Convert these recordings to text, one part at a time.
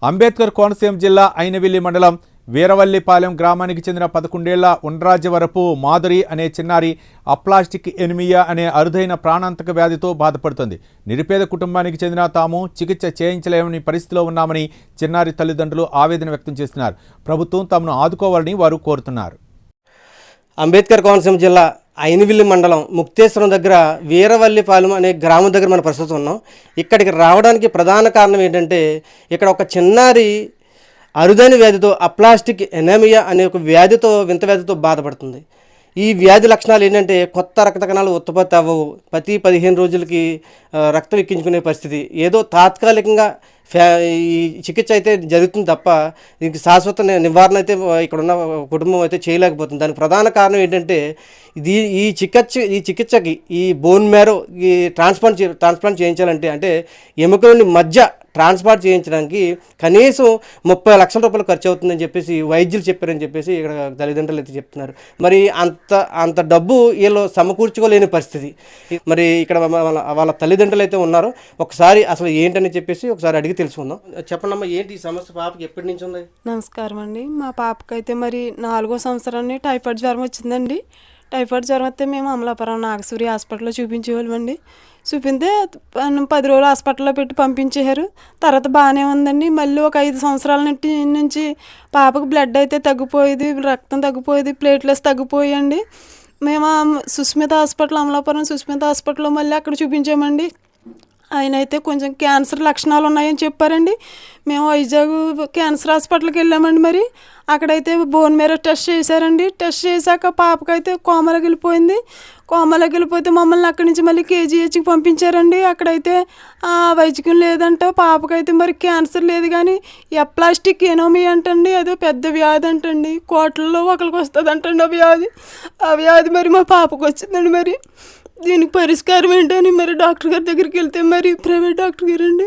అంబేద్కర్ కోనసీమ జిల్లా అయినవిల్లి మండలం వీరవల్లిపాలెం గ్రామానికి చెందిన 11 ఏళ్ల ఉండ్రాజవరపు మాధురి అనే చిన్నారి అప్లాస్టిక్ ఎనిమియా అనే అరుదైన ప్రాణాంతక వ్యాధితో బాధపడుతుంది. నిరుపేద కుటుంబానికి చెందిన తాము చికిత్స చేయించలేని పరిస్థితిలో ఉన్నామని చిన్నారి తల్లిదండ్రులు ఆవేదన వ్యక్తం చేస్తున్నారు. ప్రభుత్వం తమను ఆదుకోవాలని వారు కోరుతున్నారు. అంబేద్కర్ కోనసీమ జిల్లా అయినవిల్లి మండలం ముక్తేశ్వరం దగ్గర వీరవల్లిపాలెం అనే గ్రామం దగ్గర మనం ప్రస్తుతం ఉన్నాం. ఇక్కడికి రావడానికి ప్రధాన కారణం ఏంటంటే ఇక్కడ ఒక చిన్నారి అరుదైన వ్యాధితో అప్లాస్టిక్ ఎనీమియా అనే ఒక వ్యాధితో వింత వ్యాధితో బాధపడుతుంది. ఈ వ్యాధి లక్షణాలు ఏంటంటే కొత్త రక్త కణాలు ఉత్పత్తి అవ్వవు, ప్రతి 15 రోజులకి రక్తం ఎక్కించుకునే పరిస్థితి, ఏదో తాత్కాలికంగా ఈ చికిత్స అయితే జరుగుతుంది తప్ప దీనికి శాశ్వత నివారణ అయితే ఇక్కడ ఉన్న కుటుంబం అయితే చేయలేకపోతుంది. దానికి ప్రధాన కారణం ఏంటంటే ఈ చికిత్సకి ఈ బోన్ మ్యారో ఈ ట్రాన్స్ప్లాంట్ చేయించాలంటే అంటే ఎముకలని మధ్య ట్రాన్స్ప్లాంట్ చేయించడానికి కనీసం 30 లక్షల రూపాయలు ఖర్చు అవుతుందని చెప్పేసి వైద్యులు చెప్పారని చెప్పేసి ఇక్కడ తల్లిదండ్రులు అయితే చెప్తున్నారు. మరి అంత డబ్బు వీళ్ళు సమకూర్చుకోలేని పరిస్థితి. మరి ఇక్కడ వాళ్ళ తల్లిదండ్రులు అయితే ఉన్నారు. ఒకసారి అసలు ఏంటని చెప్పేసి ఒకసారి అడిగి తెలుసుకుందాం. చెప్పండి అమ్మా, ఏంటి ఈ సమస్య పాపకి ఎప్పటి నుంచి ఉంది? నమస్కారం అండి. మా పాపకైతే మరి 4వ సంవత్సరాన్ని టైఫాయిడ్ జ్వరం వచ్చిందండి. టైఫాయిడ్ జ్వరం వస్తే మేము అమలాపురం నాగసూరి హాస్పిటల్లో చూపించేవాళ్ళమండి. చూపితే 10 రోజులు హాస్పిటల్లో పెట్టి పంపించేశారు. తర్వాత బాగానే ఉందండి. మళ్ళీ ఒక 5 సంవత్సరాల నుంచి పాపకు బ్లడ్ అయితే తగ్గిపోయేది, రక్తం తగ్గిపోయేది, ప్లేట్లెస్ తగ్గిపోయండి. మేము సుస్మిత హాస్పిటల్, అమలాపురం సుస్మిత హాస్పిటల్లో మళ్ళీ అక్కడ చూపించామండి. ఆయన అయితే కొంచెం క్యాన్సర్ లక్షణాలు ఉన్నాయని చెప్పారండి. మేము వైజాగ్ క్యాన్సర్ హాస్పిటల్కి వెళ్ళామండి. మరి అక్కడైతే బోన్ మ్యారో టెస్ట్ చేశారండి. టెస్ట్ చేశాక పాపకైతే కోమలోకి వెళ్ళిపోతే మమ్మల్ని అక్కడి నుంచి మళ్ళీ కేజీహెచ్కి పంపించారండి. అక్కడైతే వైద్యం లేదంట. పాపకైతే మరి క్యాన్సర్ లేదు కానీ అప్లాస్టిక్ ఎనీమియా అంటండి, అదో పెద్ద వ్యాధి అంటండి. కోట్లలో ఒకరికి వస్తుంది అంటండి ఆ వ్యాధి మరి మా పాపకు వచ్చిందండి. మరి దీనికి పరిష్కారం ఏంటని మరి డాక్టర్ గారి దగ్గరికి వెళ్తే మరి ప్రైవేట్ డాక్టర్ గారు అండి,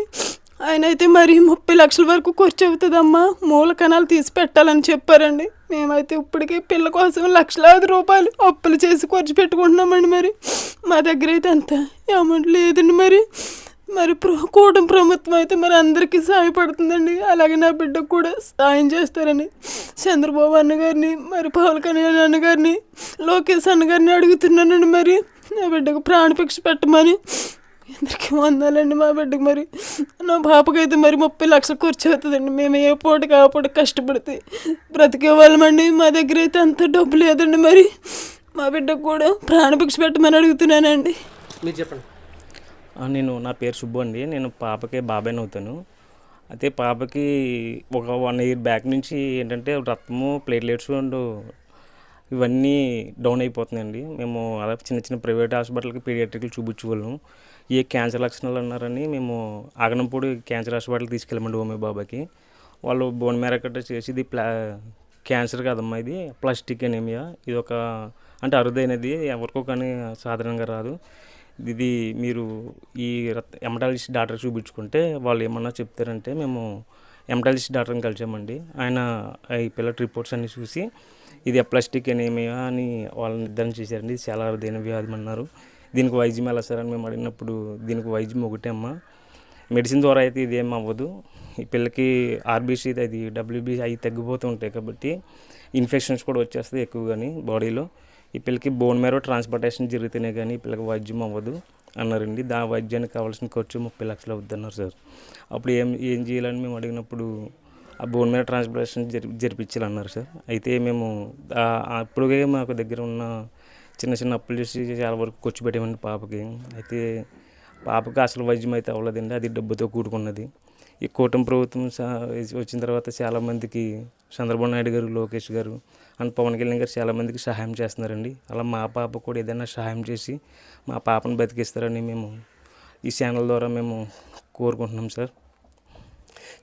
ఆయన అయితే మరి 30 లక్షల వరకు ఖర్చు అవుతుందమ్మా, మూల కణాలు తీసి పెట్టాలని చెప్పారండి. మేమైతే ఇప్పటికీ పిల్ల కోసం లక్షలాది రూపాయలు అప్పులు చేసి ఖర్చు పెట్టుకుంటున్నామండి. మరి మా దగ్గర అయితే అంత అమౌంట్ లేదండి. మరి కూటమి ప్రభుత్వం అయితే మరి అందరికీ సహాయపడుతుందండి. అలాగే నా బిడ్డకు కూడా సాయం చేస్తారని చంద్రబాబు అన్నగారిని, మరి పవన్ కళ్యాణ్ అన్నగారిని, లోకేష్ అన్నగారిని అడుగుతున్నానండి. మరి నా బిడ్డకు ప్రాణభిక్ష పెట్టమని అందరికీ వందాలండి. మా బిడ్డకు మరి నా పాపకైతే మరి 30 లక్షలు ఖర్చు అవుతుందండి. మేము ఏ పూటకి ఆ పూట కష్టపడితే బ్రతికే వాళ్ళమండి. మా దగ్గర అయితే అంత డబ్బు లేదండి. మరి మా బిడ్డకు కూడా ప్రాణభిక్ష పెట్టమని అడుగుతున్నానండి. మీరు చెప్పండి. నా పేరు సుబ్బు అండి. నేను పాపకి బాబాయ్ అవుతాను. అయితే పాపకి ఒక 1 ఇయర్ బ్యాక్ నుంచి ఏంటంటే రక్తము, ప్లేట్లెట్స్ అండ్ ఇవన్నీ డౌన్ అయిపోతున్నాయండి. మేము అలా చిన్న ప్రైవేట్ హాస్పిటల్కి పీడియాట్రిక్లు చూపించేవాళ్ళం. ఏ క్యాన్సర్ లక్షణాలు అన్నారని మేము ఆగనంపూడి క్యాన్సర్ హాస్పిటల్కి తీసుకెళ్ళమండి ఓమే బాబాకి. వాళ్ళు బోన్ మ్యారో కట్ట చేసి ఇది క్యాన్సర్ కాదమ్మా, ఇది ప్లాస్టిక్ ఎనీమియా, ఇది ఒక అంటే అరుదైనది, ఎవరికో కానీ సాధారణంగా రాదు. ఇది మీరు ఈ హెమటాలజిస్ట్ డాక్టర్ చూపించుకుంటే వాళ్ళు ఏమన్నా చెప్తారంటే మేము హెమటాలజిస్ట్ డాక్టర్ని కలిసామండి. ఆయన ఈ పిల్లల రిపోర్ట్స్ అన్నీ చూసి ఇది ప్లాస్టిక్ ఎనీమియా అని వాళ్ళు నిర్ధారణ చేశారండి. ఇది చాలా అరుదైన వ్యాధి అన్నారు. దీనికి వైద్యం ఎలా సార్ అని మేము అడిగినప్పుడు దీనికి వైద్యం ఒకటే అమ్మా, మెడిసిన్ ద్వారా అయితే ఇదేం అవ్వదు. ఈ పిల్లకి ఆర్బీసీ అది డబ్ల్యూబీసీ అవి తగ్గిపోతూ ఉంటాయి కాబట్టి ఇన్ఫెక్షన్స్ కూడా వచ్చేస్తాయి ఎక్కువ కానీ బాడీలో. ఈ పిల్లకి బోన్ మ్యారో ట్రాన్స్ప్లాంటేషన్ జరిగితేనే కానీ ఈ పిల్లకి వైద్యం అవ్వదు అన్నారండి. వైద్యానికి కావాల్సిన ఖర్చు 30 లక్షలు అవుద్ది అన్నారు సార్. అప్పుడు ఏం చేయాలని మేము అడిగినప్పుడు ఆ బోన్ మ్యారో ట్రాన్స్ప్లాంటేషన్ జరిపించాలన్నారు సార్. అయితే మేము అప్పుడే మాకు దగ్గర ఉన్న చిన్న అప్పులు చేసి చాలా వరకు ఖర్చు పెట్టామండి పాపకి. అయితే పాపకి అసలు వైద్యం అయితే అవ్వలేదండి, అది డబ్బుతో కూడుకున్నది. ఈ కూటమి ప్రభుత్వం వచ్చిన తర్వాత చాలామందికి చంద్రబాబు నాయుడు గారు, లోకేష్ గారు అండ్ పవన్ కళ్యాణ్ గారు చాలామందికి సహాయం చేస్తున్నారండి. అలా మా పాప కూడా ఏదైనా సహాయం చేసి మా పాపను బతికిస్తారని మేము ఈ ఛానల్ ద్వారా మేము కోరుకుంటున్నాం సార్.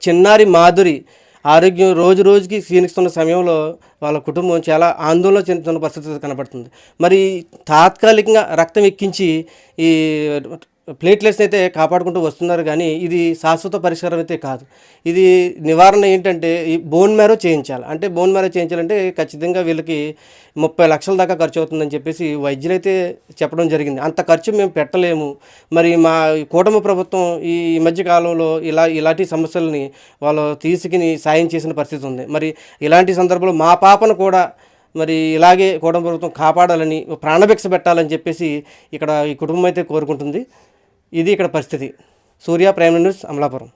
చిన్నారి మాధురి ఆరోగ్యం రోజు రోజుకి క్షీణిస్తున్న సమయంలో వాళ్ళ కుటుంబం చాలా ఆందోళన చెందుతున్న పరిస్థితి కనపడుతుంది. మరి తాత్కాలికంగా రక్తం ఎక్కించి ఈ ప్లేట్లెట్స్ అయితే కాపాడుకుంటూ వస్తున్నారు, కానీ ఇది శాశ్వత పరిష్కారం అయితే కాదు. ఇది నివారణ ఏంటంటే ఈ బోన్ మ్యారో చేయించాలి. అంటే బోన్ మ్యారో చేయించాలంటే ఖచ్చితంగా వీళ్ళకి 30 లక్షల దాకా ఖర్చు అవుతుందని చెప్పేసి వైద్యులైతే చెప్పడం జరిగింది. అంత ఖర్చు మేము పెట్టలేము. మరి మా కూటమి ప్రభుత్వం ఈ మధ్య కాలంలో ఇలాంటి సమస్యలని వాళ్ళు తీసుకుని సాయం చేసిన పరిస్థితి ఉంది. మరి ఇలాంటి సందర్భంలో మా పాపను కూడా మరి ఇలాగే కూటమి ప్రభుత్వం కాపాడాలని, ప్రాణభిక్ష పెట్టాలని చెప్పేసి ఇక్కడ ఈ కుటుంబం అయితే కోరుకుంటుంది. ఇది ఇక్కడ పరిస్థితి. సూర్య, ప్రైమ్ న్యూస్, అమలాపురం.